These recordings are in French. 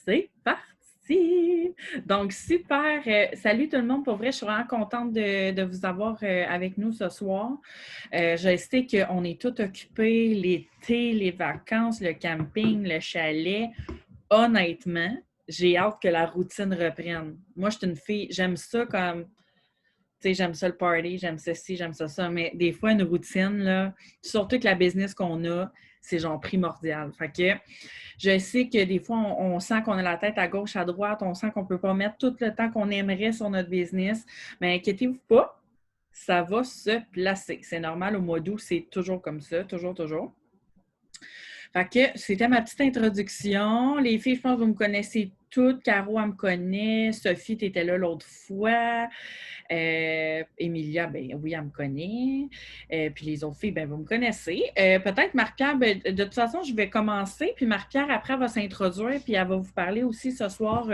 C'est parti! Donc, super! Salut tout le monde. Pour vrai, je suis vraiment contente de vous avoir avec nous ce soir. Je sais qu'on est tous occupés, l'été, les vacances, le camping, le chalet. Honnêtement, j'ai hâte que la routine reprenne. Moi, je suis une fille, j'aime ça comme, tu sais, j'aime ça le party, j'aime ça ci, j'aime ça, mais des fois, une routine, là, surtout que la business qu'on a, c'est genre primordial. Fait que je sais que des fois, on sent qu'on a la tête à gauche, à droite, on sent qu'on ne peut pas mettre tout le temps qu'on aimerait sur notre business, mais inquiétez-vous pas, ça va se placer. C'est normal, au mois d'août, c'est toujours comme ça, toujours, toujours. Fait que c'était ma petite introduction. Les filles, je pense que vous me connaissez toutes. Caro, elle me connaît. Sophie, tu étais là l'autre fois. Emilia, ben oui, elle me connaît. Puis les autres filles, ben vous me connaissez. Peut-être Marie-Pierre, ben, de toute façon, je vais commencer. Puis Marie-Pierre, après, elle va s'introduire. Puis elle va vous parler aussi ce soir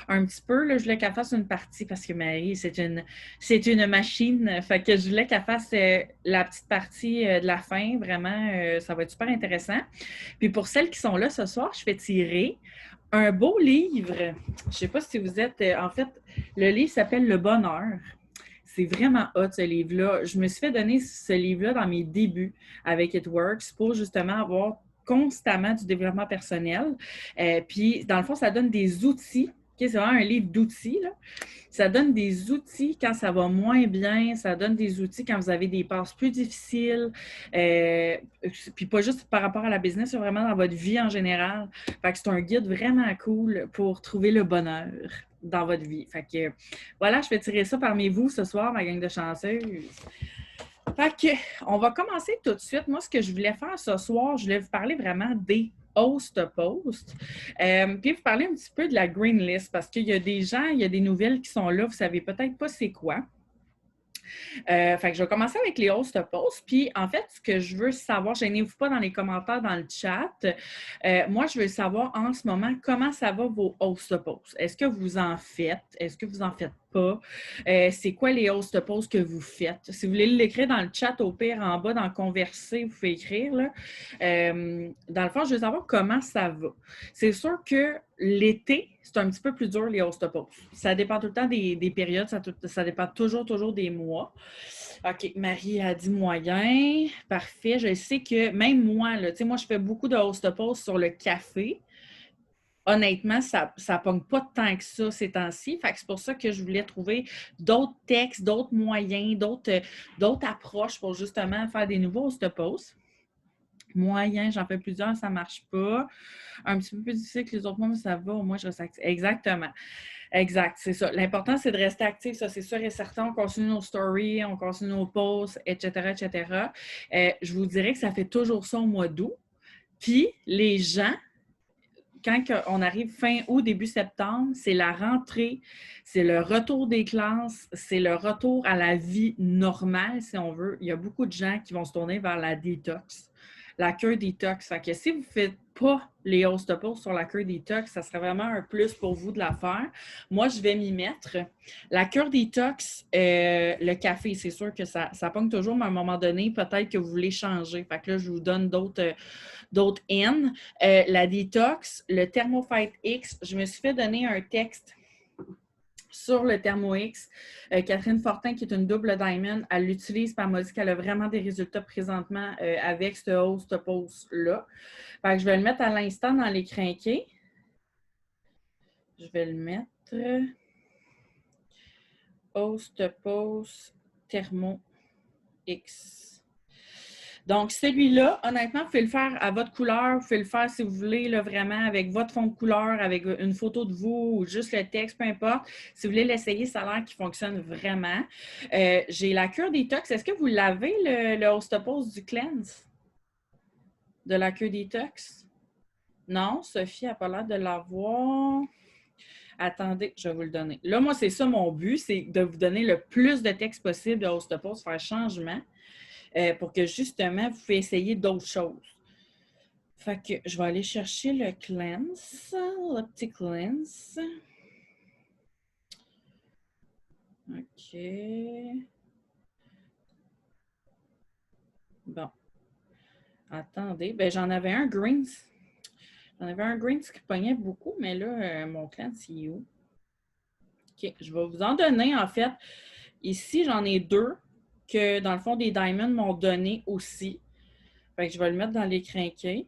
un petit peu. Là, je voulais qu'elle fasse une partie parce que Marie, c'est une machine. Fait que je voulais qu'elle fasse la petite partie de la fin. Vraiment, ça va être super intéressant. Puis pour celles qui sont là ce soir, je fais tirer un beau livre. Je ne sais pas si vous êtes... en fait, le livre s'appelle Le Bonheur. C'est vraiment hot, ce livre-là. Je me suis fait donner ce livre-là dans mes débuts avec It Works pour justement avoir constamment du développement personnel. Puis, dans le fond, ça donne des outils. Okay, c'est vraiment un livre d'outils, là. Ça donne des outils quand ça va moins bien, ça donne des outils quand vous avez des passes plus difficiles, puis pas juste par rapport à la business, c'est vraiment dans votre vie en général. Fait que c'est un guide vraiment cool pour trouver le bonheur dans votre vie. Fait que voilà, je vais tirer ça parmi vous ce soir, ma gang de chanceuses. Fait que, on va commencer tout de suite. Moi, ce que je voulais faire ce soir, je voulais vous parler vraiment des host posts. Puis vous parler un petit peu de la green list parce qu'il y a des gens, il y a des nouvelles qui sont là, vous savez peut-être pas c'est quoi. Fait que je vais commencer avec les host posts. Puis, en fait, ce que je veux savoir, gênez-vous pas dans les commentaires, dans le chat. Moi, je veux savoir en ce moment comment ça va vos host posts. Est-ce que vous en faites? Est-ce que vous en faites pas? C'est quoi les host posts que vous faites? Si vous voulez l'écrire dans le chat, au pire, en bas, dans Converser, vous pouvez écrire. Là. Dans le fond, je veux savoir comment ça va. C'est sûr que l'été, c'est un petit peu plus dur, les host posts. Ça dépend tout le temps des périodes, ça dépend toujours des mois. OK, Marie a dit moyen. Parfait. Je sais que même moi, là, moi, je fais beaucoup de host posts sur le café. Honnêtement, ça ne pogne pas tant que ça ces temps-ci. Fait que c'est pour ça que je voulais trouver d'autres textes, d'autres moyens, d'autres approches pour justement faire des nouveaux host posts. Moyen, j'en fais plusieurs, ça ne marche pas. Un petit peu plus difficile que les autres mois, mais ça va, au moins je reste active. Exactement. Exact, c'est ça. L'important, c'est de rester actif, ça, c'est sûr et certain. On continue nos stories, on continue nos posts, etc., etc. Je vous dirais que ça fait toujours ça au mois d'août. Puis, les gens, quand on arrive fin août, début septembre, c'est la rentrée, c'est le retour des classes, c'est le retour à la vie normale, si on veut. Il y a beaucoup de gens qui vont se tourner vers la détox, la cure détox. Fait que si vous ne faites pas les host posts sur la cure détox, ça serait vraiment un plus pour vous de la faire. Moi, je vais m'y mettre. La cure détox, le café, c'est sûr que ça pogne toujours, mais à un moment donné, peut-être que vous voulez changer. Fait que là, je vous donne d'autres N. La détox, le Thermofight X, je me suis fait donner un texte sur le Thermo X. Catherine Fortin, qui est une double diamond, elle l'utilise, puis elle m'a dit qu'elle a vraiment des résultats présentement avec ce host post-là. Fait que je vais le mettre à l'instant dans les crinqués. Je vais le mettre host post Thermo X. Donc, celui-là, honnêtement, vous pouvez le faire à votre couleur. Vous pouvez le faire si vous voulez, là, vraiment, avec votre fond de couleur, avec une photo de vous ou juste le texte, peu importe. Si vous voulez l'essayer, ça a l'air qu'il fonctionne vraiment. J'ai la cure détox. Est-ce que vous l'avez, le host post du cleanse? De la cure détox? Non, Sophie n'a pas l'air de l'avoir. Attendez, je vais vous le donner. Là, moi, c'est ça mon but, c'est de vous donner le plus de texte possible de host post, faire changement. Pour que justement, vous pouvez essayer d'autres choses. Fait que je vais aller chercher le cleanse, le petit cleanse. OK. Bon. Attendez. Ben, j'en avais un greens. J'en avais un green qui pognait beaucoup, mais là, mon clan, c'est où? OK, je vais vous en donner, en fait. Ici, j'en ai 2 que, dans le fond, des Diamonds m'ont donné aussi. Fait que je vais le mettre dans les crinqués.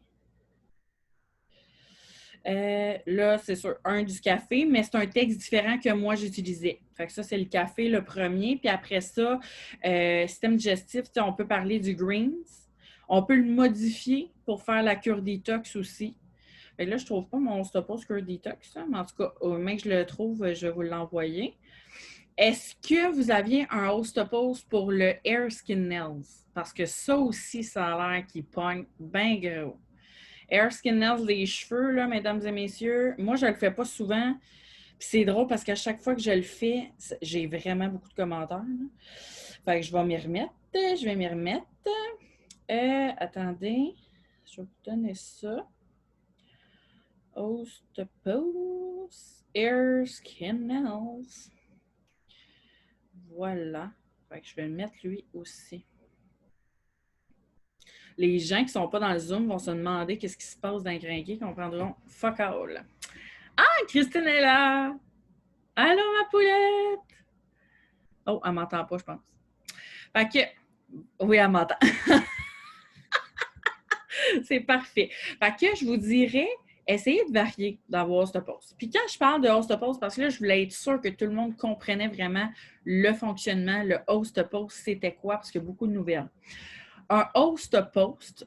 Là, c'est sur un du café, mais c'est un texte différent que moi, j'utilisais. Fait que ça, c'est le café, le premier. Puis après ça, système digestif, on peut parler du greens. On peut le modifier pour faire la cure détox aussi. Fait que là, je ne trouve pas mon Stopos Cure Detox, hein, mais en tout cas, au moment que je le trouve, je vais vous l'envoyer. Est-ce que vous aviez un Ostopos pour le Hair Skin Nails? Parce que ça aussi, ça a l'air qu'il pogne bien gros. Hair Skin Nails des cheveux, là, mesdames et messieurs, moi, je ne le fais pas souvent. Puis c'est drôle parce qu'à chaque fois que je le fais, j'ai vraiment beaucoup de commentaires. Là. Fait que je vais m'y remettre. Attendez, je vais vous donner ça. Ostopos Hair Skin Nails. Voilà. Fait que je vais le mettre lui aussi. Les gens qui ne sont pas dans le Zoom vont se demander qu'est-ce qui se passe dans le crinqué, comprendront fuck all. Ah, Christine est là! Allô, ma poulette! Oh, elle m'entend pas, je pense. Fait que, oui, elle m'entend. C'est parfait. Fait que je vous dirais, essayez de varier dans vos Ostopos. Puis quand je parle de Ostopos, parce que là, je voulais être sûre que tout le monde comprenait vraiment le fonctionnement, le Ostopos, c'était quoi, parce qu'il y a beaucoup de nouvelles. Un Ostopos,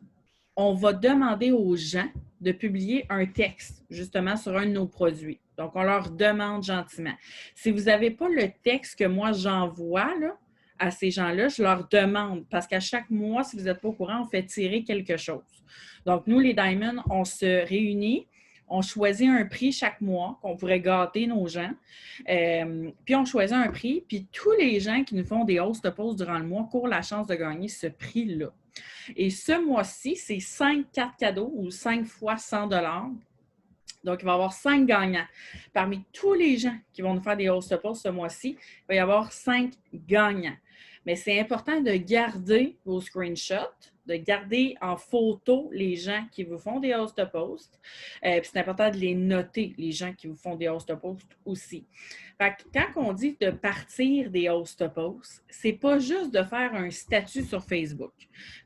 on va demander aux gens de publier un texte, justement, sur un de nos produits. Donc, on leur demande gentiment. Si vous n'avez pas le texte que moi, j'envoie là, à ces gens-là, je leur demande, parce qu'à chaque mois, si vous n'êtes pas au courant, on fait tirer quelque chose. Donc, nous, les Diamonds, on se réunit, on choisit un prix chaque mois qu'on pourrait gâter nos gens. Puis, on choisit un prix, puis tous les gens qui nous font des hausses de pause durant le mois courent la chance de gagner ce prix-là. Et ce mois-ci, c'est 5 cartes cadeaux ou 5 fois 100 $. Donc, il va y avoir 5 gagnants. Parmi tous les gens qui vont nous faire des hausses de pause ce mois-ci, il va y avoir 5 gagnants. Mais c'est important de garder vos screenshots, de garder en photo les gens qui vous font des hausses de post. Puis c'est important de les noter, les gens qui vous font des hausses de post aussi. Fait que quand on dit de partir des hausses de post, c'est pas juste de faire un statut sur Facebook.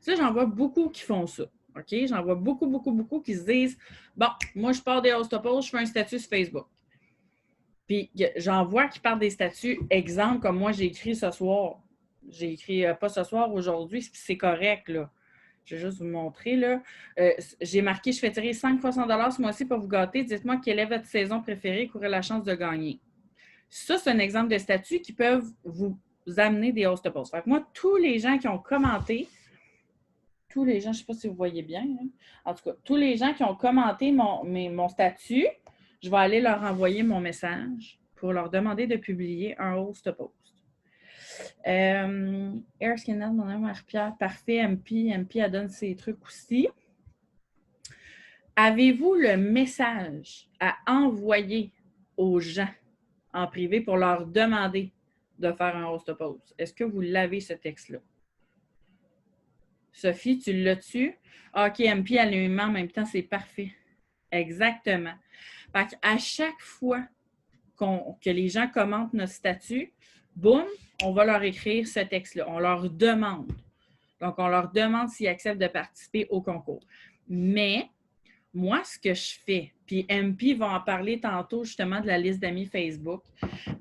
Ça, j'en vois beaucoup qui font ça. OK? J'en vois beaucoup qui se disent bon, moi, je pars des hausses de post, je fais un statut sur Facebook. Puis j'en vois qui partent des statuts, exemple, comme moi, j'ai écrit ce soir. J'ai écrit pas ce soir, aujourd'hui, puis c'est correct, là. Je vais juste vous montrer, là. J'ai marqué, je fais tirer 5 fois 100 $ ce mois-ci pour vous gâter. Dites-moi quelle est votre saison préférée qui aurait la chance de gagner. Ça, c'est un exemple de statut qui peuvent vous amener des hausses de poste. Fait que moi, tous les gens qui ont commenté, tous les gens, je ne sais pas si vous voyez bien, hein? En tout cas, tous les gens qui ont commenté mon statut, je vais aller leur envoyer mon message pour leur demander de publier un host post. Air Skinner, mon ami Marie-Pierre, parfait. MP, elle donne ses trucs aussi. Avez-vous le message à envoyer aux gens en privé pour leur demander de faire un host post? Est-ce que vous l'avez, ce texte-là? Sophie, tu l'as-tu? OK, MP, elle le met en même temps, c'est parfait. Exactement. Fait qu'à chaque fois que les gens commentent notre statut, boum, on va leur écrire ce texte-là. On leur demande. Donc, on leur demande s'ils acceptent de participer au concours. Mais, moi, ce que je fais, puis MP va en parler tantôt justement de la liste d'amis Facebook,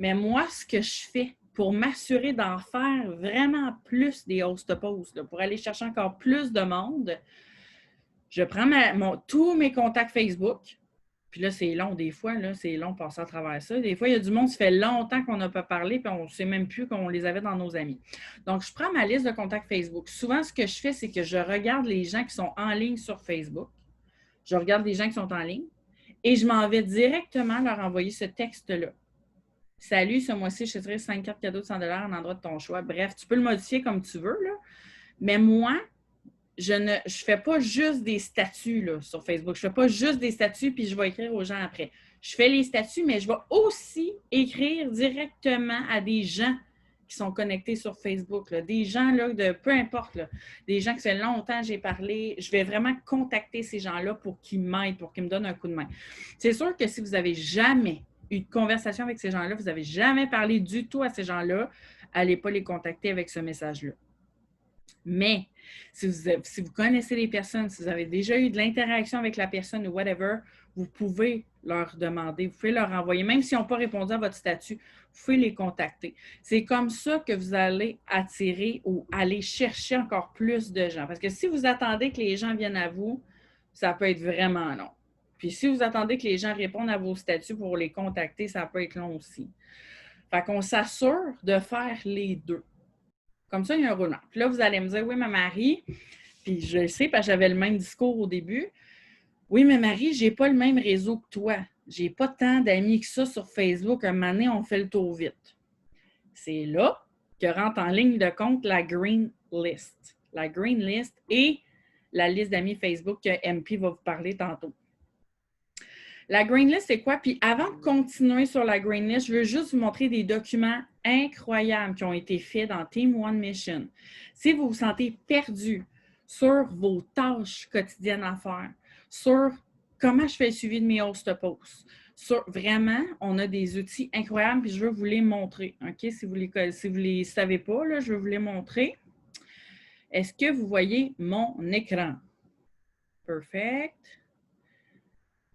mais moi, ce que je fais pour m'assurer d'en faire vraiment plus des host posts, pour aller chercher encore plus de monde, je prends tous mes contacts Facebook. Puis là, c'est long des fois, là, c'est long de passer à travers ça. Des fois, il y a du monde, ça fait longtemps qu'on n'a pas parlé, puis on ne sait même plus qu'on les avait dans nos amis. Donc, je prends ma liste de contacts Facebook. Souvent, ce que je fais, c'est que je regarde les gens qui sont en ligne sur Facebook. Je regarde les gens qui sont en ligne et je m'en vais directement leur envoyer ce texte-là. Salut, ce mois-ci, je te dirais 5 cartes cadeaux de 100 $ en endroit de ton choix. Bref, tu peux le modifier comme tu veux, là. Mais moi, je ne fais pas juste des statuts là, sur Facebook. Je ne fais pas juste des statuts puis je vais écrire aux gens après. Je fais les statuts, mais je vais aussi écrire directement à des gens qui sont connectés sur Facebook, là, des gens, là, de peu importe, là, des gens que ça fait longtemps que j'ai parlé, je vais vraiment contacter ces gens-là pour qu'ils m'aident, pour qu'ils me donnent un coup de main. C'est sûr que si vous n'avez jamais eu de conversation avec ces gens-là, vous n'avez jamais parlé du tout à ces gens-là, allez pas les contacter avec ce message-là. Mais si vous connaissez les personnes, si vous avez déjà eu de l'interaction avec la personne ou whatever, vous pouvez leur demander, vous pouvez leur envoyer, même s'ils n'ont pas répondu à votre statut, vous pouvez les contacter. C'est comme ça que vous allez attirer ou aller chercher encore plus de gens. Parce que si vous attendez que les gens viennent à vous, ça peut être vraiment long. Puis si vous attendez que les gens répondent à vos statuts pour les contacter, ça peut être long aussi. Fait qu'on s'assure de faire les deux. Comme ça, il y a un roulement. Puis là, vous allez me dire, oui, mais Marie, puis je le sais, parce que j'avais le même discours au début. Oui, mais Marie, j'ai pas le même réseau que toi. J'ai pas tant d'amis que ça sur Facebook. Un moment donné, on fait le tour vite. C'est là que rentre en ligne de compte la Green List. La Green List et la liste d'amis Facebook que MP va vous parler tantôt. La Green List, c'est quoi? Puis avant de continuer sur la Green List, je veux juste vous montrer des documents incroyables qui ont été faits dans Team One Mission. Si vous vous sentez perdu sur vos tâches quotidiennes à faire, sur comment je fais le suivi de mes host posts, vraiment, on a des outils incroyables, puis je veux vous les montrer. OK? Si vous les savez pas, là, je veux vous les montrer. Est-ce que vous voyez mon écran? Perfect.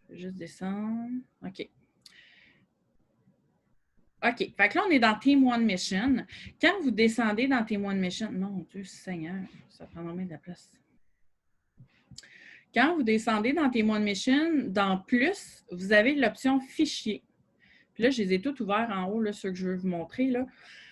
Je vais juste descendre. OK. OK. Fait que là, on est dans Team One Mission. Quand vous descendez dans Team One Mission, mon Dieu Seigneur, ça prend vraiment de la place. Quand vous descendez dans Team One Mission, dans Plus, vous avez l'option Fichiers. Puis là, je les ai tous ouverts en haut, là, ceux que je veux vous montrer. Là.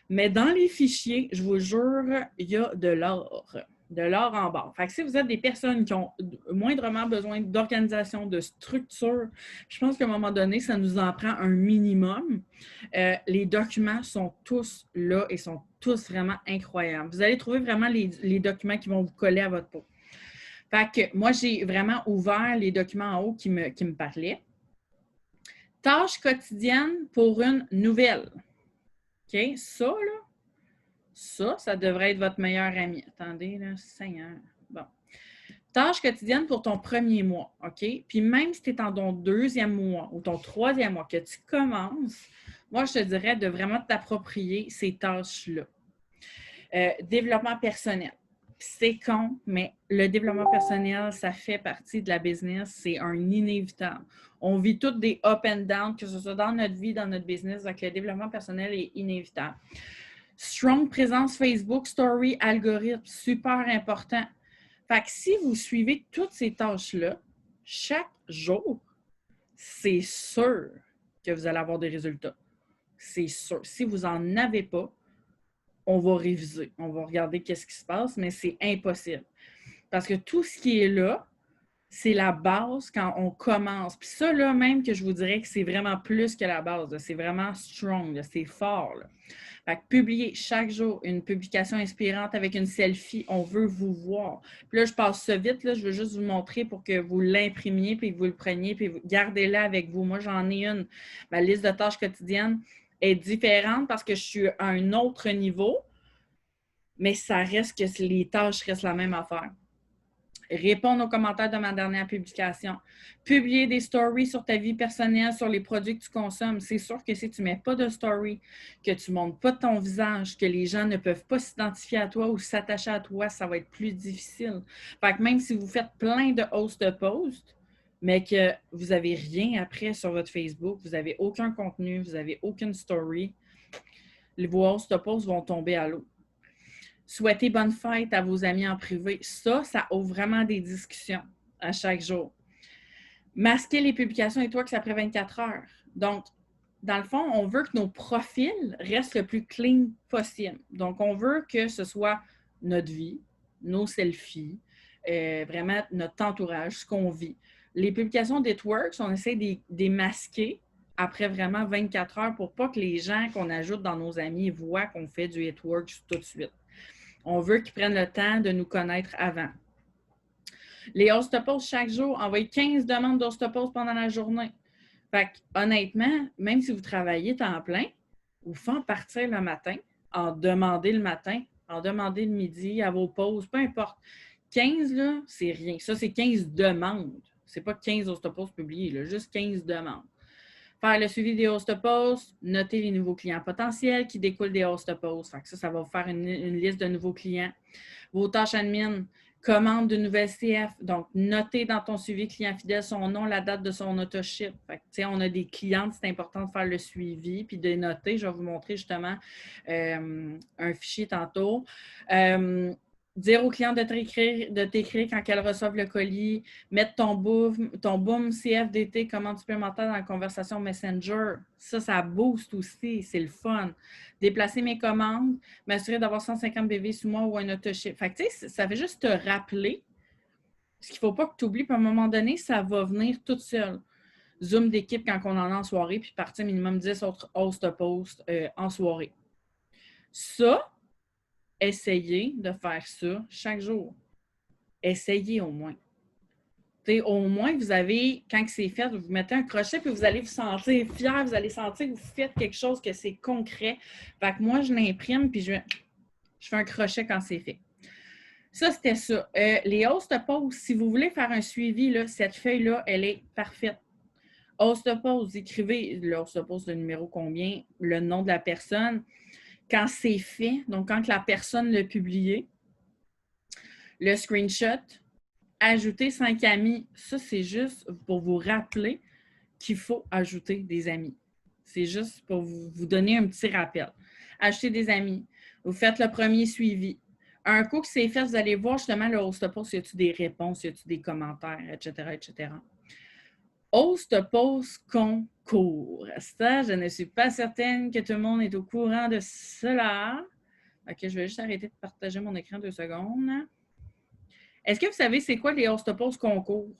Mais dans les fichiers, je vous jure, il y a de l'or. De l'or en bas. Fait que si vous êtes des personnes qui ont moindrement besoin d'organisation, de structure, je pense qu'à un moment donné, ça nous en prend un minimum. Les documents sont tous là et sont tous vraiment incroyables. Vous allez trouver vraiment les documents qui vont vous coller à votre peau. Fait que moi, j'ai vraiment ouvert les documents en haut qui me parlaient. Tâches quotidiennes pour une nouvelle. OK? Ça devrait être votre meilleur ami. Attendez, là, Seigneur. Bon. Tâches quotidiennes pour ton premier mois, OK? Puis même si tu es dans ton deuxième mois ou ton troisième mois, que tu commences, moi, je te dirais de vraiment t'approprier ces tâches-là. Développement personnel. C'est con, mais le développement personnel, ça fait partie de la business. C'est un inévitable. On vit toutes des up and down, que ce soit dans notre vie, dans notre business. Donc, le développement personnel est inévitable. Strong présence Facebook, story, algorithme, super important. Fait que si vous suivez toutes ces tâches-là, chaque jour, c'est sûr que vous allez avoir des résultats. C'est sûr. Si vous n'en avez pas, on va réviser. On va regarder qu'est-ce qui se passe, mais c'est impossible. Parce que tout ce qui est là, c'est la base quand on commence. Puis ça, là, même que je vous dirais que c'est vraiment plus que la base. C'est vraiment strong, c'est fort. Là. Fait que publier chaque jour une publication inspirante avec une selfie, on veut vous voir. Puis là, je passe ça vite, là, je veux juste vous montrer pour que vous l'imprimiez, puis que vous le preniez, puis gardez-la avec vous. Moi, j'en ai une. Ma liste de tâches quotidiennes est différente parce que je suis à un autre niveau, mais ça reste que les tâches restent la même affaire. Répondre aux commentaires de ma dernière publication. Publier des stories sur ta vie personnelle, sur les produits que tu consommes. C'est sûr que si tu ne mets pas de story, que tu ne montres pas ton visage, que les gens ne peuvent pas s'identifier à toi ou s'attacher à toi, ça va être plus difficile. Fait que même si vous faites plein de host de posts, mais que vous n'avez rien après sur votre Facebook, vous n'avez aucun contenu, vous n'avez aucune story, vos host de posts vont tomber à l'eau. Souhaiter bonne fête à vos amis en privé. Ça ouvre vraiment des discussions à chaque jour. Masquer les publications et Networks après 24 heures. Donc, dans le fond, on veut que nos profils restent le plus clean possible. Donc, on veut que ce soit notre vie, nos selfies, vraiment notre entourage, ce qu'on vit. Les publications d'Itworks, on essaie de les masquer après vraiment 24 heures pour pas que les gens qu'on ajoute dans nos amis voient qu'on fait du Itworks tout de suite. On veut qu'ils prennent le temps de nous connaître avant. Les host posts chaque jour, envoyez 15 demandes d'host posts pendant la journée. Fait que, honnêtement, même si vous travaillez temps plein, vous faites partir le matin, en demander le matin, en demander le midi, à vos pauses, peu importe. 15, là, c'est rien. Ça, c'est 15 demandes. C'est pas 15 Ostopos publiés, là, juste 15 demandes. Faire le suivi des Ostopos, noter les nouveaux clients potentiels qui découlent des Ostopos. Fait que ça va vous faire une liste de nouveaux clients. Vos tâches admin, commande de nouvelles CF. Donc, noter dans ton suivi client fidèle son nom, la date de son autoship. Fait que, on a des clientes, c'est important de faire le suivi puis de noter. Je vais vous montrer justement un fichier tantôt. Dire aux clients de t'écrire quand elles reçoivent le colis, mettre ton boom CFDT, commande supplémentaire dans la conversation Messenger. Ça booste aussi, c'est le fun. Déplacer mes commandes, m'assurer d'avoir 150 BV sous moi ou un autoship. Fait que, tu sais, ça fait juste te rappeler ce qu'il ne faut pas que tu oublies, puis à un moment donné, ça va venir toute seule. Zoom d'équipe quand on en a en soirée, puis partir minimum 10 autres host-posts en soirée. Ça, essayez de faire ça chaque jour. Essayez au moins. T'sais, au moins, vous avez, quand c'est fait, vous mettez un crochet, puis vous allez vous sentir fier, vous allez sentir que vous faites quelque chose, que c'est concret. Fait que moi, je l'imprime, puis je fais un crochet quand c'est fait. Ça, c'était ça. Les host-posts, si vous voulez faire un suivi, là, cette feuille-là, elle est parfaite. Host-post, écrivez le host-post, le numéro combien, le nom de la personne, quand c'est fait, donc quand la personne l'a publié, le screenshot, ajouter 5 amis. Ça, c'est juste pour vous rappeler qu'il faut ajouter des amis. C'est juste pour vous donner un petit rappel. Ajouter des amis. Vous faites le premier suivi. Un coup que c'est fait, vous allez voir justement le host-post, y a-t-il des réponses, y a-t-il des commentaires, etc., etc. Host-post concours. Ça, je ne suis pas certaine que tout le monde est au courant de cela. OK, je vais juste arrêter de partager mon écran 2 secondes. Est-ce que vous savez c'est quoi les host-post concours?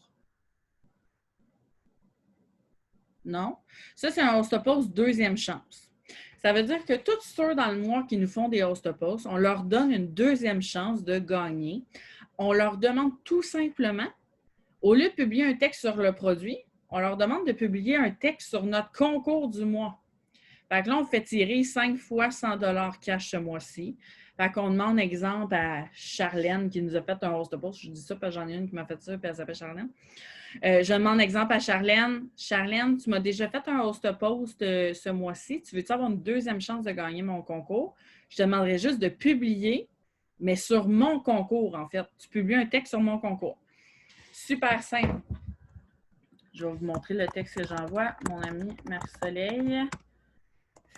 Non? Ça, c'est un host-post deuxième chance. Ça veut dire que tous ceux dans le mois qui nous font des host-posts, on leur donne une deuxième chance de gagner. On leur demande tout simplement, au lieu de publier un texte sur le produit, on leur demande de publier un texte sur notre concours du mois. Fait que là, on fait tirer 5 fois 100 $ cash ce mois-ci. Fait qu'on demande exemple à Charlène qui nous a fait un host-post. Je dis ça parce que j'en ai une qui m'a fait ça, puis elle s'appelle Charlène. Je demande exemple à Charlène. Charlène, tu m'as déjà fait un host-post ce mois-ci. Tu veux-tu avoir une deuxième chance de gagner mon concours? Je te demanderais juste de publier, mais sur mon concours, en fait. Tu publies un texte sur mon concours. Super simple. Je vais vous montrer le texte que j'envoie. Mon ami Marie-Soleil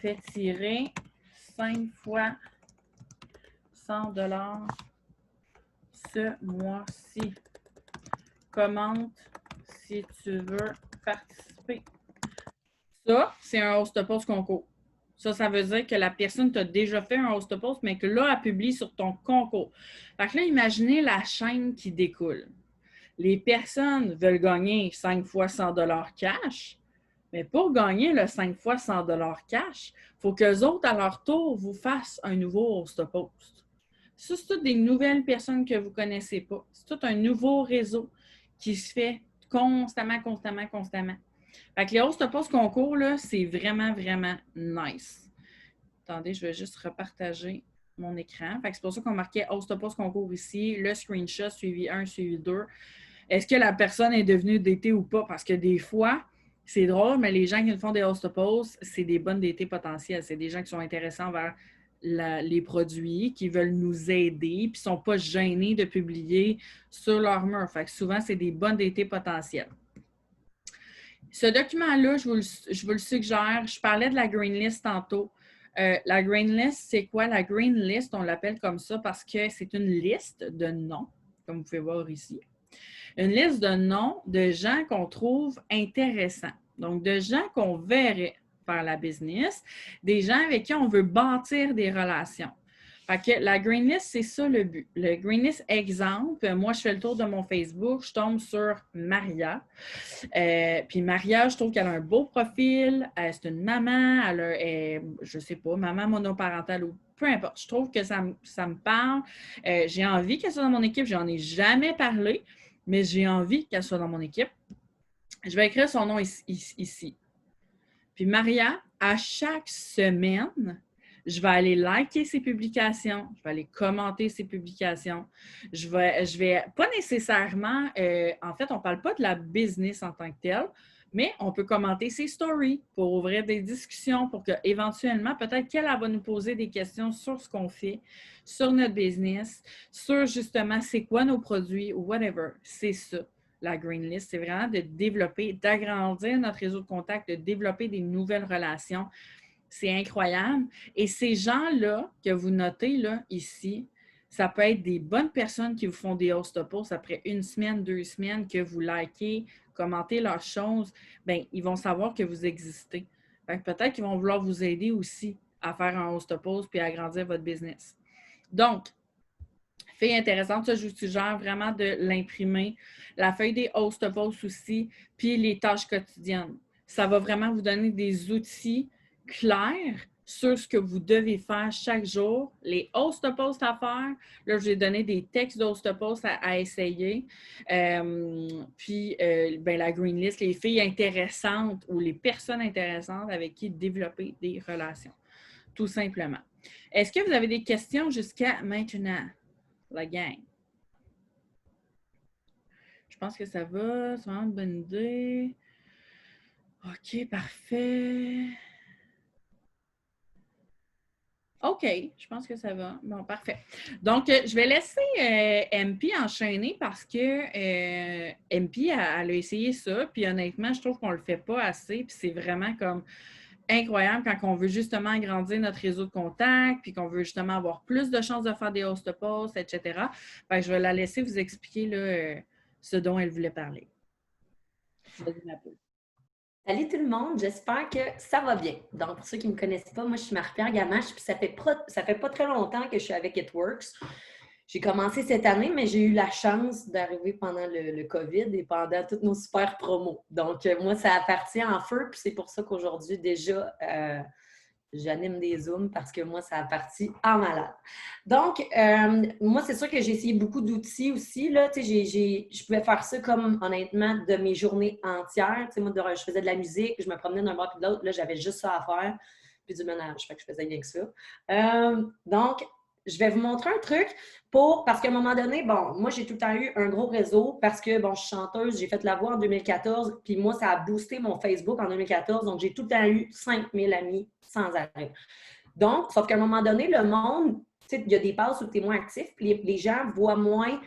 fait tirer 5 fois 100 $ ce mois-ci. Commente si tu veux participer. Ça, c'est un host-post concours. Ça veut dire que la personne t'a déjà fait un host-post, mais que là, elle publie sur ton concours. Fait que là, imaginez la chaîne qui découle. Les personnes veulent gagner 5 fois 100 $ cash, mais pour gagner le 5 fois 100 $ cash, il faut qu'eux autres, à leur tour, vous fassent un nouveau host-post. Ça, c'est toutes des nouvelles personnes que vous ne connaissez pas. C'est tout un nouveau réseau qui se fait constamment. Fait que les host-post concours, là, c'est vraiment, vraiment nice. Attendez, je vais juste repartager mon écran. Fait que c'est pour ça qu'on marquait host-post concours ici, le screenshot, suivi 1, suivi 2. Est-ce que la personne est devenue DT ou pas? Parce que des fois, c'est drôle, mais les gens qui font des host-posts, c'est des bonnes DT potentielles. C'est des gens qui sont intéressants vers les produits, qui veulent nous aider, puis qui ne sont pas gênés de publier sur leur mur. Fait que souvent, c'est des bonnes DT potentielles. Ce document-là, je vous le suggère. Je parlais de la Green List tantôt. La Green List, c'est quoi? La Green List, on l'appelle comme ça parce que c'est une liste de noms, comme vous pouvez voir ici. Une liste de noms de gens qu'on trouve intéressants. Donc, de gens qu'on verrait faire la business, des gens avec qui on veut bâtir des relations. Fait que la Green List, c'est ça le but. Le Green List, exemple, moi, je fais le tour de mon Facebook, je tombe sur Maria. Puis Maria, je trouve qu'elle a un beau profil. C'est une maman, elle a, je ne sais pas, maman monoparentale ou peu importe. Je trouve que ça me parle. J'ai envie qu'elle soit dans mon équipe. Je n'en ai jamais parlé, mais j'ai envie qu'elle soit dans mon équipe. Je vais écrire son nom ici. Puis Maria, à chaque semaine, Je vais aller liker ses publications, je vais aller commenter ses publications. Je vais pas nécessairement, en fait, on ne parle pas de la business en tant que telle, mais on peut commenter ses stories pour ouvrir des discussions pour qu'éventuellement, peut-être qu'elle va nous poser des questions sur ce qu'on fait, sur notre business, sur justement c'est quoi nos produits ou whatever. C'est ça, la Green List. C'est vraiment de développer, d'agrandir notre réseau de contacts, de développer des nouvelles relations. C'est incroyable. Et ces gens-là que vous notez là, ici, ça peut être des bonnes personnes qui vous font des host posts après 1 semaine, 2 semaines, que vous likez, commentez leurs choses. Bien, ils vont savoir que vous existez. Peut-être qu'ils vont vouloir vous aider aussi à faire un host post puis à agrandir votre business. Donc, feuille intéressante, ça, je vous suggère vraiment de l'imprimer. La feuille des host posts aussi, puis les tâches quotidiennes. Ça va vraiment vous donner des outils clairs sur ce que vous devez faire chaque jour, les host posts à faire. Là, je vais donner des textes d'host posts à essayer. Puis, la Green List, les filles intéressantes ou les personnes intéressantes avec qui développer des relations, tout simplement. Est-ce que vous avez des questions jusqu'à maintenant, la gang? Je pense que ça va, c'est vraiment une bonne idée. OK, parfait. OK, je pense que ça va. Bon, parfait. Donc, je vais laisser MP enchaîner parce que MP, elle a essayé ça, puis honnêtement, je trouve qu'on ne le fait pas assez, puis c'est vraiment comme incroyable quand on veut justement agrandir notre réseau de contacts, puis qu'on veut justement avoir plus de chances de faire des host posts, etc. Fait que je vais la laisser vous expliquer là, ce dont elle voulait parler. Vas-y, ma peau. Salut tout le monde, j'espère que ça va bien. Donc, pour ceux qui ne me connaissent pas, moi, je suis Marie-Pierre Gamache, puis ça fait pas très longtemps que je suis avec It Works. J'ai commencé cette année, mais j'ai eu la chance d'arriver pendant le COVID et pendant toutes nos super promos. Donc, moi, ça a parti en feu, puis c'est pour ça qu'aujourd'hui, déjà, j'anime des Zooms parce que moi, ça a parti en malade. Donc, moi, c'est sûr que j'ai essayé beaucoup d'outils aussi. Là. Je pouvais faire ça comme, honnêtement, de mes journées entières. Moi, je faisais de la musique, je me promenais d'un bord puis de l'autre. Là, j'avais juste ça à faire, puis du ménage. Fait que je faisais rien que ça. Donc, je vais vous montrer un truc parce qu'à un moment donné, bon, moi, j'ai tout le temps eu un gros réseau parce que, bon, je suis chanteuse, j'ai fait la voix en 2014, puis moi, ça a boosté mon Facebook en 2014, donc j'ai tout le temps eu 5000 amis sans arrêt. Donc, sauf qu'à un moment donné, le monde, tu sais, il y a des passes où tu es moins actif, puis les gens voient moins.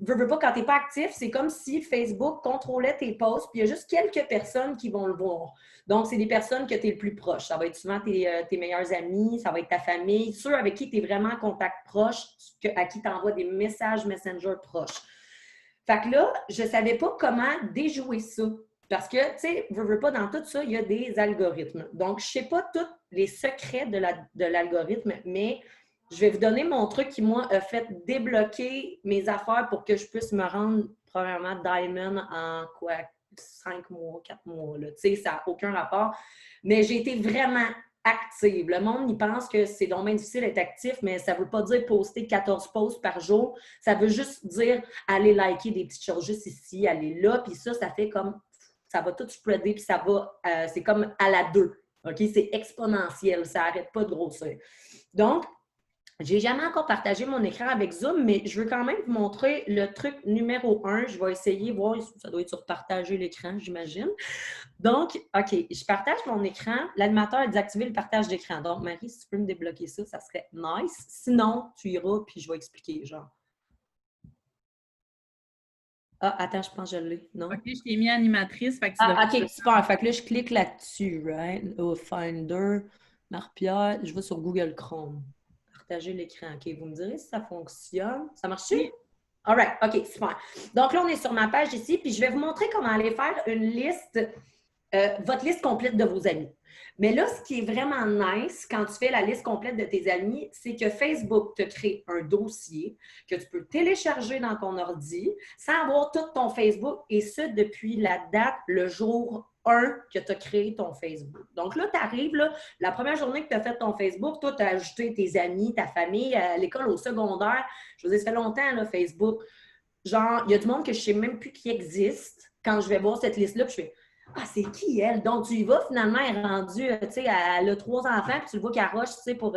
Veux pas, quand tu n'es pas actif, c'est comme si Facebook contrôlait tes posts, puis il y a juste quelques personnes qui vont le voir. Donc, c'est des personnes que tu es le plus proche. Ça va être souvent tes meilleurs amis, ça va être ta famille, ceux avec qui tu es vraiment en contact proche, à qui tu envoies des messages Messenger proches. Fait que là, je ne savais pas comment déjouer ça. Parce que, tu sais, veux pas, dans tout ça, il y a des algorithmes. Donc, je ne sais pas tous les secrets de l'algorithme, mais je vais vous donner mon truc qui, moi, a fait débloquer mes affaires pour que je puisse me rendre, premièrement, Diamond en quoi? 5 mois, 4 mois. Tu sais, ça n'a aucun rapport. Mais j'ai été vraiment active. Le monde, il pense que c'est donc bien difficile d'être actif, mais ça ne veut pas dire poster 14 posts par jour. Ça veut juste dire aller liker des petites choses juste ici, aller là, puis ça fait comme, ça va tout spreader, puis ça va, c'est comme à la 2. OK? C'est exponentiel, ça n'arrête pas de grossir. Donc, j'ai jamais encore partagé mon écran avec Zoom, mais je veux quand même vous montrer le truc numéro 1. Je vais essayer, voir, ça doit être sur partager l'écran, j'imagine. Donc, OK, je partage mon écran. L'animateur a désactivé le partage d'écran. Donc, Marie, si tu peux me débloquer ça, ça serait nice. Sinon, tu iras, puis je vais expliquer, genre. Ah, attends, je pense que je l'ai, non? OK, je t'ai mis animatrice. Fait que OK, super. Fait que là, je clique là-dessus, right? Au Finder, Marie-Pierre, je vais sur Google Chrome. Partager l'écran. OK, vous me direz si ça fonctionne. Ça marche-tu? Oui. All right, OK, super. Donc là, on est sur ma page ici, puis je vais vous montrer comment aller faire une liste, votre liste complète de vos amis. Mais là, ce qui est vraiment nice quand tu fais la liste complète de tes amis, c'est que Facebook te crée un dossier que tu peux télécharger dans ton ordi sans avoir tout ton Facebook, et ça depuis la date, le jour 1 que tu as créé ton Facebook. Donc là, tu arrives, là, la première journée que tu as fait ton Facebook, toi, tu as ajouté tes amis, ta famille, à l'école, au secondaire. Je vous ai dit, ça fait longtemps, là, Facebook. Genre, il y a du monde que je ne sais même plus qui existe quand je vais voir cette liste-là, puis je fais Ah, c'est qui elle? Donc, tu y vas, finalement, elle est rendue, tu sais, elle a 3 enfants, puis tu le vois qu'elle rush, tu sais, pour.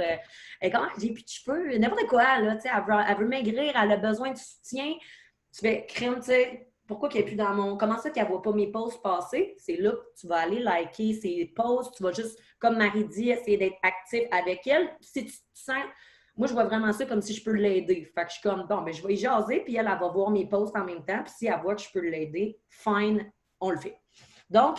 Comment j'ai plus de cheveux, n'importe quoi, là, tu sais, elle veut maigrir, elle a besoin de soutien. Tu fais crème, tu sais, pourquoi qu'elle n'est plus dans mon. Comment ça qu'elle ne voit pas mes posts passer? C'est là que tu vas aller liker ses posts, tu vas juste, comme Marie dit, essayer d'être actif avec elle. Si tu te sens. Moi, je vois vraiment ça comme si je peux l'aider. Fait que je suis comme, bon, ben, je vais y jaser, puis elle va voir mes posts en même temps, puis si elle voit que je peux l'aider, fine, on le fait. Donc,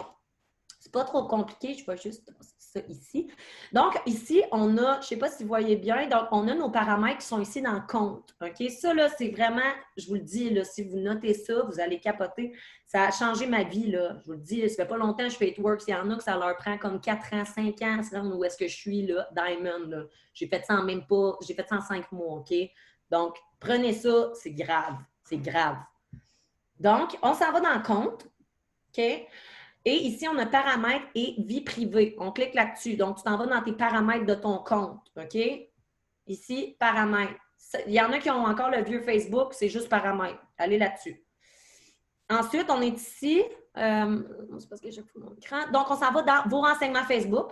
c'est pas trop compliqué, je vais juste ça ici. Donc, ici, on a, je ne sais pas si vous voyez bien, donc on a nos paramètres qui sont ici dans le compte. OK? Ça, là, c'est vraiment, je vous le dis, là, si vous notez ça, vous allez capoter. Ça a changé ma vie, là. Je vous le dis, ça fait pas longtemps que je fais It Works. Il y en a que ça leur prend comme 4 ans, 5 ans, c'est où est-ce que je suis, là, Diamond, là. J'ai fait ça en même pas, j'ai fait ça en 5 mois, OK? Donc, prenez ça, c'est grave. C'est grave. Donc, on s'en va dans le compte. OK? Et ici, on a paramètres et vie privée. On clique là-dessus. Donc, tu t'en vas dans tes paramètres de ton compte. OK? Ici, paramètres. Il y en a qui ont encore le vieux Facebook, c'est juste paramètres. Allez là-dessus. Ensuite, on est ici. C'est parce que j'ai pris mon écran. Donc, on s'en va dans vos renseignements Facebook.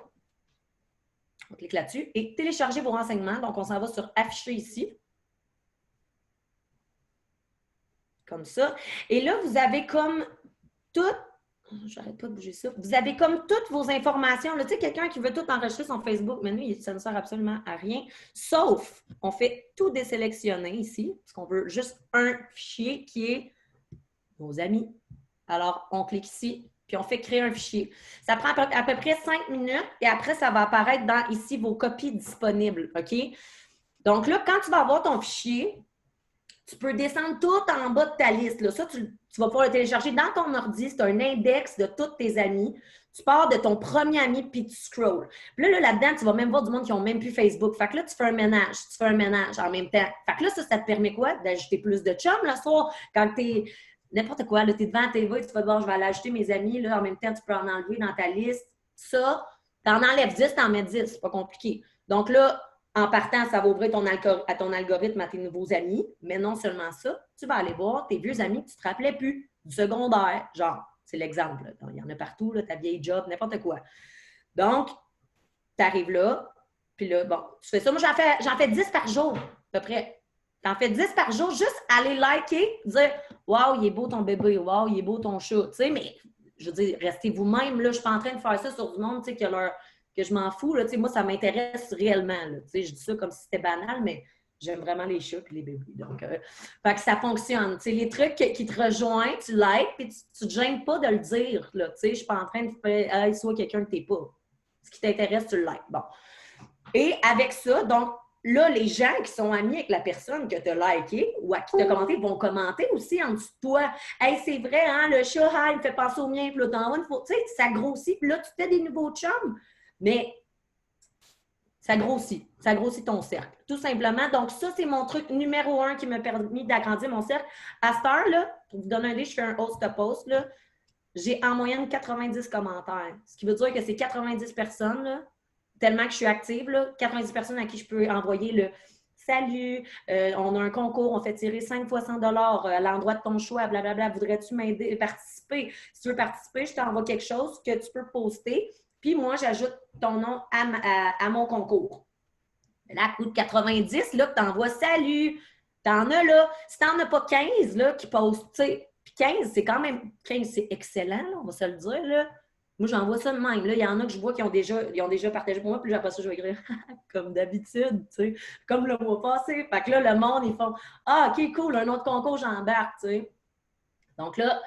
On clique là-dessus. Et télécharger vos renseignements. Donc, on s'en va sur afficher ici. Comme ça. Et là, vous avez comme tout. J'arrête pas de bouger ça. Vous avez comme toutes vos informations. Tu sais, quelqu'un qui veut tout enregistrer son Facebook, mais nous, ça ne sert absolument à rien. Sauf, on fait tout désélectionner ici, parce qu'on veut juste un fichier qui est nos amis. Alors, on clique ici, puis on fait créer un fichier. Ça prend à peu près 5 minutes et après, ça va apparaître dans ici vos copies disponibles. OK? Donc là, quand tu vas avoir ton fichier, tu peux descendre tout en bas de ta liste. Là. Ça, tu vas pouvoir le télécharger dans ton ordi. C'est un index de tous tes amis. Tu pars de ton premier ami, puis tu scrolls. Puis là-dedans, tu vas même voir du monde qui n'ont même plus Facebook. Fait que là, tu fais un ménage. Tu fais un ménage en même temps. Fait que là, ça te permet quoi? D'ajouter plus de chums le soir. Quand tu es n'importe quoi, tu es devant la TV, tu vas te voir, je vais aller ajouter mes amis. Là, en même temps, tu peux en enlever dans ta liste. Ça, tu en enlèves 10, tu en mets 10. C'est pas compliqué. Donc là, en partant, ça va ouvrir à ton algorithme à tes nouveaux amis. Mais non seulement ça, tu vas aller voir tes vieux amis que tu ne te rappelais plus du secondaire. Genre, c'est l'exemple. Il y en a partout, là, ta vieille job, n'importe quoi. Donc, tu arrives là, puis là, bon, tu fais ça. Moi, j'en fais 10 par jour, à peu près. Tu en fais 10 par jour, juste aller liker, dire « Wow, il est beau ton bébé, wow, il est beau ton chat. » Tu sais, mais je veux dire, restez vous-même. Là, je ne suis pas en train de faire ça sur du monde, tu sais, que je m'en fous. Là, moi, ça m'intéresse réellement. Là, je dis ça comme si c'était banal, mais j'aime vraiment les chats et les bébés. Donc, fait que ça fonctionne. Les trucs qui te rejoignent, tu likes, puis tu ne te gênes pas de le dire. Là, je ne suis pas en train de faire hey, soit quelqu'un que tu n'es pas. Ce qui t'intéresse, tu le likes. Bon. Et avec ça, donc, là, les gens qui sont amis avec la personne que tu as liké ou à qui tu as commenté vont commenter aussi en dessous de toi. Hey, c'est vrai, hein, le chat, il me fait penser au mien, puis là, t'envoies une photo. Tu sais, ça grossit, puis là, tu fais des nouveaux chums. Mais ça grossit ton cercle, tout simplement. Donc, ça, c'est mon truc numéro 1 qui m'a permis d'agrandir mon cercle. À cette heure-là, pour vous donner une idée, je fais un host-to-post, là, j'ai en moyenne 90 commentaires. Ce qui veut dire que c'est 90 personnes, là, tellement que je suis active, là, 90 personnes à qui je peux envoyer le salut, on a un concours, on fait tirer 5 fois 100 à l'endroit de ton choix, blablabla. Voudrais-tu m'aider, participer? Si tu veux participer, je t'envoie quelque chose que tu peux poster. Puis moi, j'ajoute ton nom à mon concours. Là, à coup de 90, là, tu envoies salut. T'en as là. Si t'en as pas 15 là, qui postent, tu sais, puis 15, c'est quand même 15, c'est excellent, là, on va se le dire. Là. Moi, j'envoie ça de même. Là. Il y en a que je vois qui ont déjà partagé pour moi, puis après ça, je vais écrire comme d'habitude, tu sais, comme le mois passé. Fait que là, le monde, ils font ah, OK, cool, un autre concours, j'embarque, tu sais. Donc là,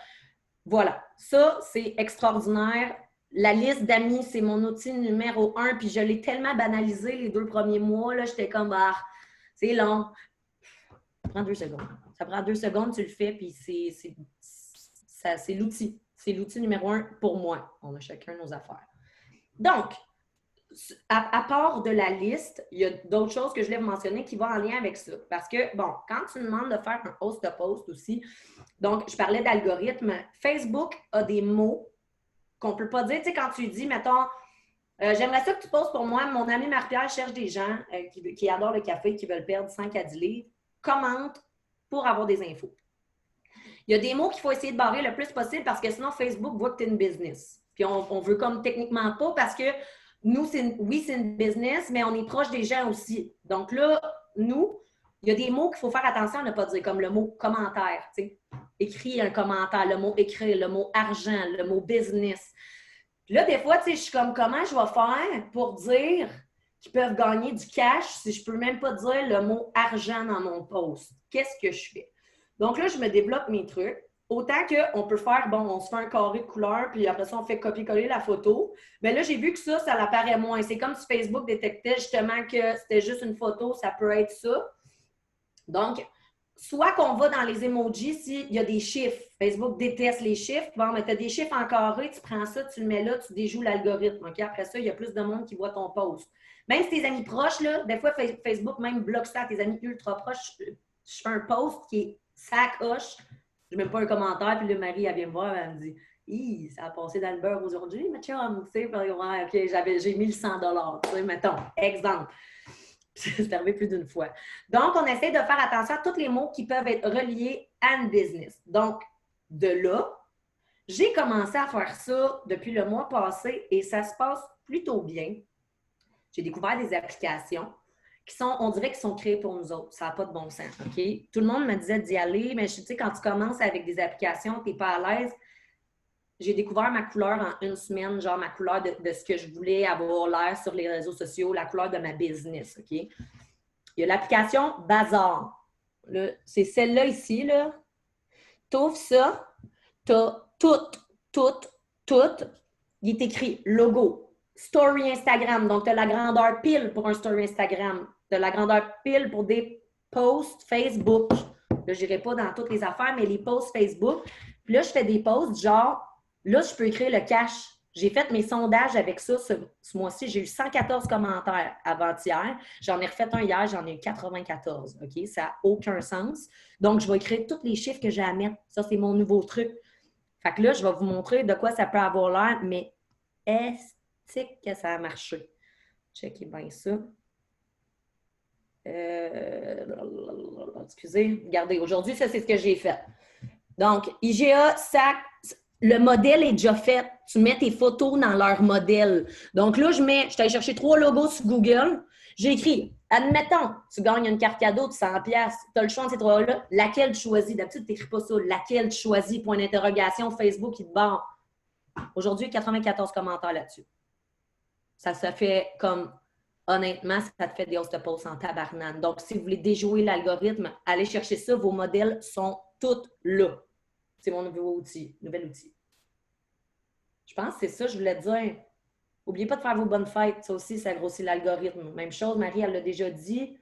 voilà. Ça, c'est extraordinaire. La liste d'amis, c'est mon outil numéro 1, puis je l'ai tellement banalisé les 2 premiers mois, là, j'étais comme, ah, c'est long. Ça prend 2 secondes. Ça prend 2 secondes, tu le fais, puis c'est l'outil. C'est l'outil numéro 1 pour moi. On a chacun nos affaires. Donc, à part de la liste, il y a d'autres choses que je voulais vous mentionner qui vont en lien avec ça. Parce que, bon, quand tu me demandes de faire un host-to-post aussi, donc, je parlais d'algorithme, Facebook a des mots qu'on ne peut pas dire. Tu sais, quand tu dis, mettons, j'aimerais ça que tu poses pour moi, mon ami Marie-Pierre cherche des gens qui adorent le café, qui veulent perdre 5 à 10 livres. Commente pour avoir des infos. Il y a des mots qu'il faut essayer de barrer le plus possible parce que sinon, Facebook voit que tu es une business. Puis on veut comme techniquement pas parce que nous, oui, c'est une business, mais on est proche des gens aussi. Donc là, nous, il y a des mots qu'il faut faire attention à ne pas dire, comme le mot commentaire, tu sais. Écris un commentaire, le mot écrire, le mot argent, le mot business. Puis là, des fois, tu sais, je suis comme, comment je vais faire pour dire qu'ils peuvent gagner du cash si je peux même pas dire le mot argent dans mon post? Qu'est-ce que je fais? Donc là, je me développe mes trucs. Autant qu'on peut faire, bon, on se fait un carré de couleur, puis après ça, on fait copier-coller la photo. Mais là, j'ai vu que ça l'apparaît moins. C'est comme si Facebook détectait justement que c'était juste une photo, ça peut être ça. Donc, soit qu'on va dans les emojis s'il y a des chiffres. Facebook déteste les chiffres. Bon, mais tu as des chiffres en carré, tu prends ça, tu le mets là, tu déjoues l'algorithme. Okay? Après ça, il y a plus de monde qui voit ton post. Même si tes amis proches, là, des fois, Facebook même bloque ça à tes amis ultra proches. Je fais un post qui est sacoche. Je ne mets pas un commentaire, puis là, Marie, elle vient me voir, elle me dit « Hi, ça a passé dans le beurre aujourd'hui, ma chum. » Tu sais, ouais, OK, j'ai mis le 100 tu sais, mettons, exemple. C'est arrivé plus d'une fois. Donc, on essaie de faire attention à tous les mots qui peuvent être reliés à une business. Donc, de là, j'ai commencé à faire ça depuis le mois passé et ça se passe plutôt bien. J'ai découvert des applications qui sont, on dirait, qui sont créées pour nous autres. Ça n'a pas de bon sens, OK? Tout le monde me disait d'y aller, mais tu sais, quand tu commences avec des applications, tu n'es pas à l'aise. J'ai découvert ma couleur en une semaine, genre ma couleur de ce que je voulais avoir l'air sur les réseaux sociaux, la couleur de ma business, OK? Il y a l'application Bazar. C'est celle-là ici, là. Tu ouvres ça, tu as tout. Il est écrit logo, story Instagram. Donc, tu as la grandeur pile pour un story Instagram. Tu as la grandeur pile pour des posts Facebook. Là, je n'irai pas dans toutes les affaires, mais les posts Facebook. Puis là, je fais des posts genre, là, je peux écrire le cash. J'ai fait mes sondages avec ça ce mois-ci. J'ai eu 114 commentaires avant-hier. J'en ai refait un hier, j'en ai eu 94. OK? Ça n'a aucun sens. Donc, je vais écrire tous les chiffres que j'ai à mettre. Ça, c'est mon nouveau truc. Fait que là, je vais vous montrer de quoi ça peut avoir l'air, mais est-ce que ça a marché? Checkez bien ça. Excusez, regardez, aujourd'hui, ça, c'est ce que j'ai fait. Donc, IGA, sac, le modèle est déjà fait. Tu mets tes photos dans leur modèle. Donc là, je suis allée chercher 3 logos sur Google. J'ai écrit, admettons, tu gagnes une carte cadeau de 100$. Tu as le choix de ces 3-là. Laquelle tu choisis? D'habitude, tu n'écris pas ça. Laquelle tu choisis? Point d'interrogation, Facebook, il te barre. Aujourd'hui, 94 commentaires là-dessus. Ça se fait comme, honnêtement, ça te fait des host posts en tabarnane. Donc, si vous voulez déjouer l'algorithme, allez chercher ça. Vos modèles sont tous là. C'est mon nouvel outil. Je pense que c'est ça, je voulais te dire. N'oubliez pas de faire vos bonnes fêtes. Ça aussi, ça grossit l'algorithme. Même chose, Marie, elle l'a déjà dit.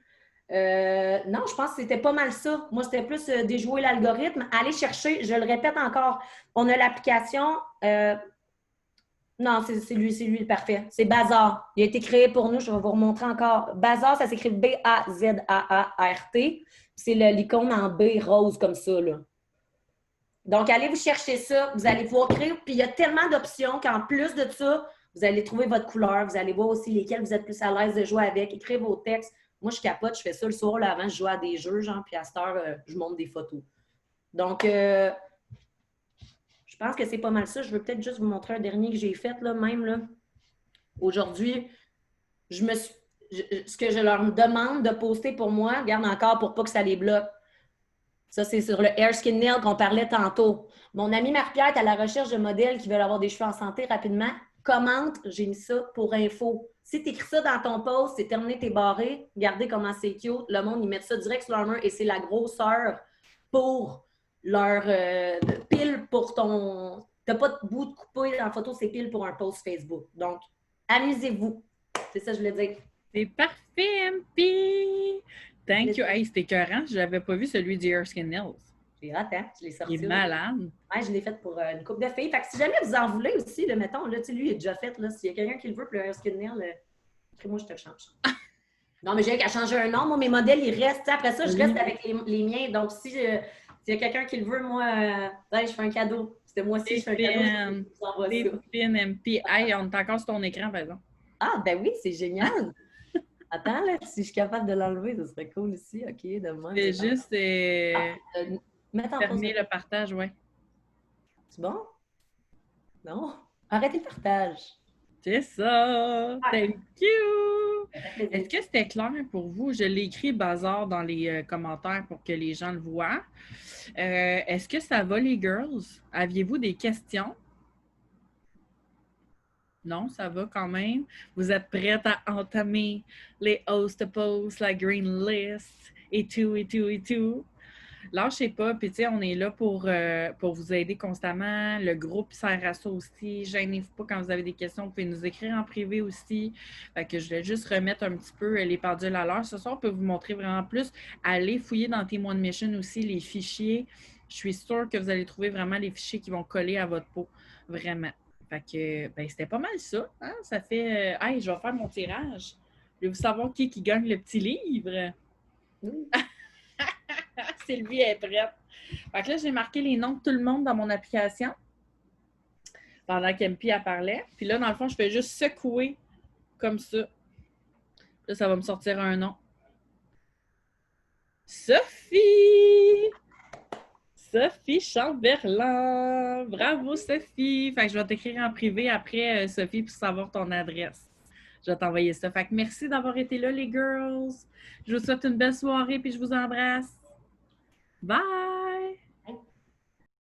Non, je pense que c'était pas mal ça. Moi, c'était plus déjouer l'algorithme. Allez chercher, je le répète encore, on a l'application. Non, c'est lui le parfait. C'est Bazar. Il a été créé pour nous. Je vais vous remontrer encore. Bazar, ça s'écrit B-A-Z-A-A-R-T. C'est l'icône en B rose comme ça, là. Donc, allez vous chercher ça. Vous allez pouvoir créer. Puis, il y a tellement d'options qu'en plus de ça, vous allez trouver votre couleur. Vous allez voir aussi lesquelles vous êtes plus à l'aise de jouer avec. Écrire vos textes. Moi, je capote. Je fais ça le soir. Là, avant, je joue à des jeux, genre. Puis, à cette heure, je monte des photos. Donc, je pense que c'est pas mal ça. Je veux peut-être juste vous montrer un dernier que j'ai fait, là, même, là. Aujourd'hui, ce que je leur demande de poster pour moi, regarde encore pour pas que ça les bloque. Ça, c'est sur le Hair Skin Nail qu'on parlait tantôt. Mon amie Marie-Pierre est à la recherche de modèles qui veulent avoir des cheveux en santé rapidement. Commente, j'ai mis ça pour info. Si tu écris ça dans ton post, c'est terminé, t'es barré. Regardez comment c'est cute. Le monde, ils mettent ça direct sur leur main et c'est la grosseur pour leur pile pour ton... T'as pas de bout de coupé dans la photo, c'est pile pour un post Facebook. Donc, amusez-vous. C'est ça que je voulais dire. C'est parfait, MP! Thank you. Hey, c'était écœurant. Je n'avais pas vu celui du Hair Skin Nails. J'ai hâte, hein? Je l'ai sorti. Il est malade. Ouais, je l'ai fait pour une couple de filles. Fait que si jamais vous en voulez aussi, là, mettons, là, lui, il est déjà fait. S'il y a quelqu'un qui le veut pour le Hair Skin Nail, moi, je te le change. Non, mais j'ai qu'à changer un nom. Moi, mes modèles, ils restent. Après ça, je reste avec les miens. Donc, s'il y a quelqu'un qui le veut, moi, je fais un cadeau. C'était moi aussi, je fais un cadeau. Je vous envoie ça. MP. Hey, on est encore sur ton écran, par exemple. Ah, ben oui, c'est génial. Attends, là, si je suis capable de l'enlever, ça serait cool ici. OK, demain. C'est juste mettre en fermer le partage, ouais. C'est bon? Non? Arrêtez le partage. C'est ça! Thank you! Ça fait plaisir. Est-ce que c'était clair pour vous? Je l'ai écrit bazar dans les commentaires pour que les gens le voient. Est-ce que ça va, les girls? Aviez-vous des questions? Non, ça va quand même. Vous êtes prêtes à entamer les host posts, la green list et tout, et tout, et tout. Lâchez pas, puis tu sais, on est là pour vous aider constamment. Le groupe sert à ça aussi. Gênez-vous pas quand vous avez des questions. Vous pouvez nous écrire en privé aussi. Fait que je vais juste remettre un petit peu les pendules à l'heure. Ce soir, on peut vous montrer vraiment plus. Allez fouiller dans Témoin de Mission aussi les fichiers. Je suis sûre que vous allez trouver vraiment les fichiers qui vont coller à votre peau. Vraiment. Fait que, ben, c'était pas mal ça. Hein? Ça fait... hey, je vais faire mon tirage. Voulez-vous savoir qui gagne le petit livre? Sylvie est prête. Fait que là, j'ai marqué les noms de tout le monde dans mon application pendant qu'Empi parlait. Puis là, dans le fond, je fais juste secouer comme ça. Là, ça va me sortir un nom. Sophie! Sophie Chamberlain! Bravo, Sophie! Fait que je vais t'écrire en privé après, Sophie, pour savoir ton adresse. Je vais t'envoyer ça. Fait que merci d'avoir été là, les girls. Je vous souhaite une belle soirée puis je vous embrasse. Bye!